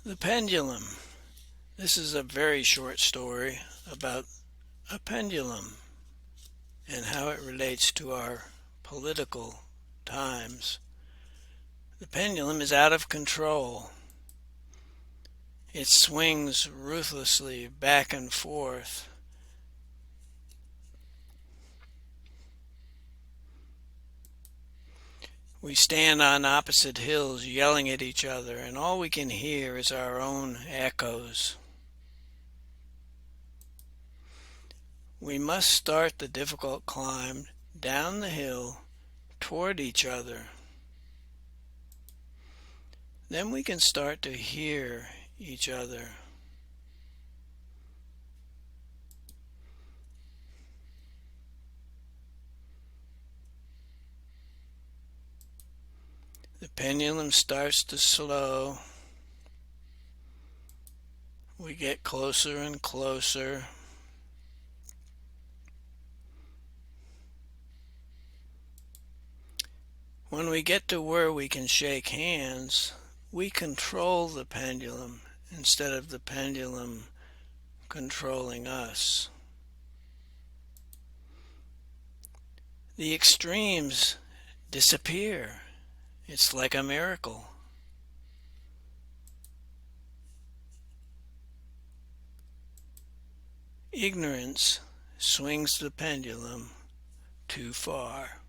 The Pendulum. This is a very short story about a pendulum and how it relates to our political times. The pendulum is out of control. It swings ruthlessly back and forth. We stand on opposite hills yelling at each other, and all we can hear is our own echoes. We must start the difficult climb down the hill toward each other. Then we can start to hear each other. The pendulum starts to slow. We get closer and closer. When we get to where we can shake hands, we control the pendulum instead of the pendulum controlling us. The extremes disappear. It's like a miracle. Ignorance swings the pendulum too far.